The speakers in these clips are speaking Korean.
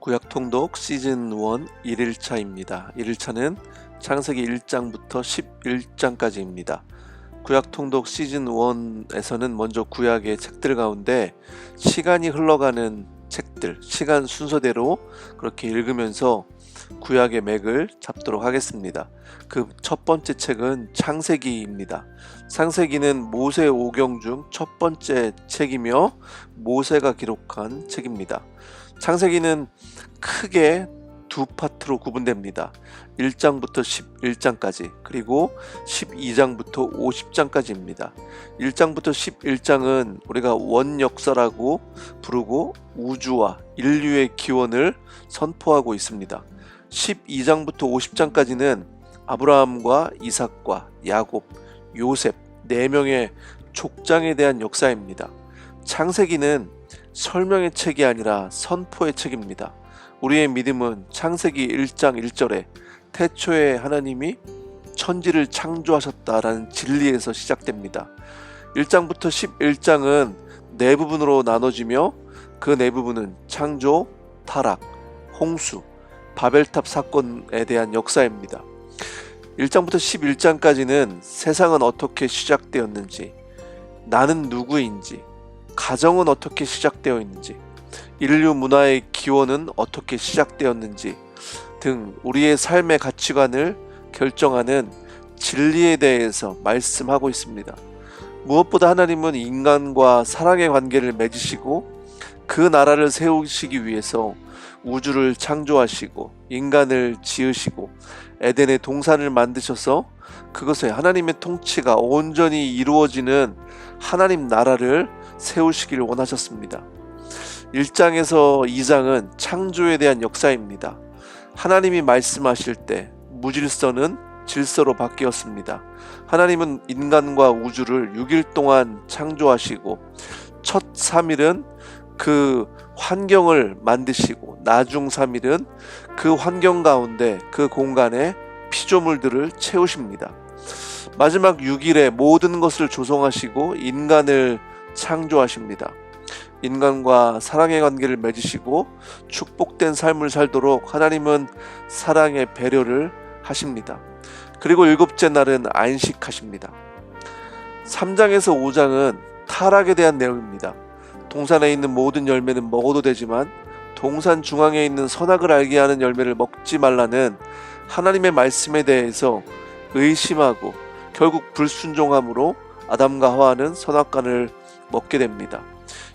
구약통독 시즌 1 1일차입니다. 1일차는 창세기 1장부터 11장까지입니다. 구약통독 시즌 1에서는 먼저 구약의 책들 가운데 시간이 흘러가는 책들, 시간 순서대로 그렇게 읽으면서 구약의 맥을 잡도록 하겠습니다. 그 첫 번째 책은 창세기입니다. 창세기는 모세 오경 중 첫 번째 책이며 모세가 기록한 책입니다. 창세기는 크게 두 파트로 구분됩니다. 1장부터 11장까지 그리고 12장부터 50장까지입니다. 1장부터 11장은 우리가 원역사라고 부르고 우주와 인류의 기원을 선포하고 있습니다. 12장부터 50장까지는 아브라함과 이삭과 야곱, 요셉 4명의 족장에 대한 역사입니다. 창세기는 설명의 책이 아니라 선포의 책입니다. 우리의 믿음은 창세기 1장 1절에 태초에 하나님이 천지를 창조하셨다라는 진리에서 시작됩니다. 1장부터 11장은 4부분으로 나눠지며 그 4부분은 창조, 타락, 홍수, 바벨탑 사건에 대한 역사입니다. 1장부터 11장까지는 세상은 어떻게 시작되었는지, 나는 누구인지, 가정은 어떻게 시작되어 있는지, 인류 문화의 기원은 어떻게 시작되었는지 등 우리의 삶의 가치관을 결정하는 진리에 대해서 말씀하고 있습니다. 무엇보다 하나님은 인간과 사랑의 관계를 맺으시고 그 나라를 세우시기 위해서 우주를 창조하시고 인간을 지으시고 에덴의 동산을 만드셔서 그것에 하나님의 통치가 온전히 이루어지는 하나님 나라를 세우시기를 원하셨습니다. 1장에서 2장은 창조에 대한 역사입니다. 하나님이 말씀하실 때 무질서는 질서로 바뀌었습니다. 하나님은 인간과 우주를 6일 동안 창조하시고 첫 3일은 그 환경을 만드시고 나중 3일은 그 환경 가운데 그 공간에 피조물들을 채우십니다. 마지막 6일에 모든 것을 조성하시고 인간을 창조하십니다. 인간과 사랑의 관계를 맺으시고 축복된 삶을 살도록 하나님은 사랑의 배려를 하십니다. 그리고 7째 날은 안식하십니다. 3장에서 5장은 타락에 대한 내용입니다. 동산에 있는 모든 열매는 먹어도 되지만 동산 중앙에 있는 선악을 알게 하는 열매를 먹지 말라는 하나님의 말씀에 대해서 의심하고 결국 불순종함으로 아담과 하와는 선악과를 먹게 됩니다.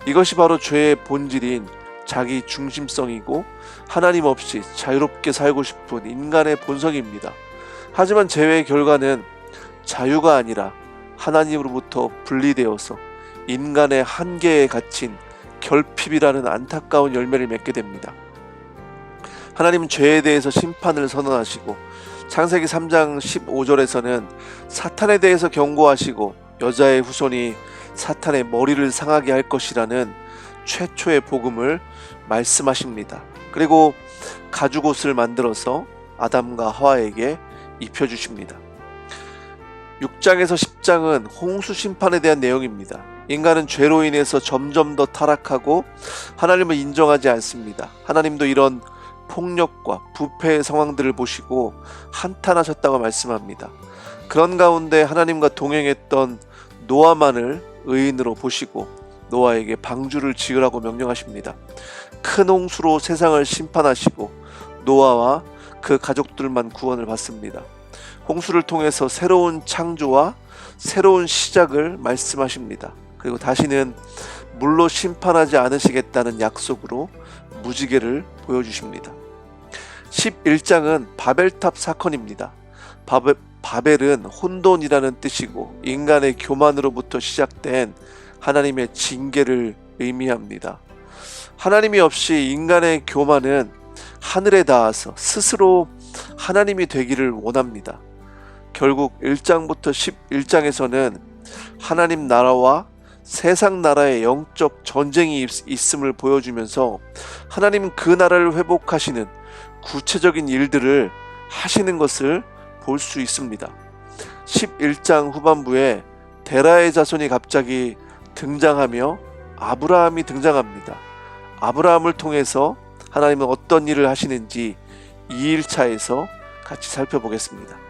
이것이 바로 죄의 본질인 자기 중심성이고 하나님 없이 자유롭게 살고 싶은 인간의 본성입니다. 하지만 죄의 결과는 자유가 아니라 하나님으로부터 분리되어서 인간의 한계에 갇힌 결핍이라는 안타까운 열매를 맺게 됩니다. 하나님은 죄에 대해서 심판을 선언하시고 창세기 3장 15절에서는 사탄에 대해서 경고하시고 여자의 후손이 사탄의 머리를 상하게 할 것이라는 최초의 복음을 말씀하십니다. 그리고 가죽옷을 만들어서 아담과 하와에게 입혀주십니다. 6장에서 10장은 홍수 심판에 대한 내용입니다. 인간은 죄로 인해서 점점 더 타락하고 하나님을 인정하지 않습니다. 하나님도 이런 폭력과 부패의 상황들을 보시고 한탄하셨다고 말씀합니다. 그런 가운데 하나님과 동행했던 노아만을 의인으로 보시고 노아에게 방주를 지으라고 명령하십니다. 큰 홍수로 세상을 심판하시고 노아와 그 가족들만 구원을 받습니다. 홍수를 통해서 새로운 창조와 새로운 시작을 말씀하십니다. 그리고 다시는 물로 심판하지 않으시겠다는 약속으로 무지개를 보여주십니다. 11장은 바벨탑 사건입니다. 바벨은 혼돈이라는 뜻이고 인간의 교만으로부터 시작된 하나님의 징계를 의미합니다. 하나님이 없이 인간의 교만은 하늘에 닿아서 스스로 하나님이 되기를 원합니다. 결국 1장부터 11장에서는 하나님 나라와 세상 나라의 영적 전쟁이 있음을 보여주면서 하나님은 그 나라를 회복하시는 구체적인 일들을 하시는 것을 볼 수 있습니다. 11장 후반부에 데라의 자손이 갑자기 등장하며 아브라함이 등장합니다. 아브라함을 통해서 하나님은 어떤 일을 하시는지 2일차에서 같이 살펴보겠습니다.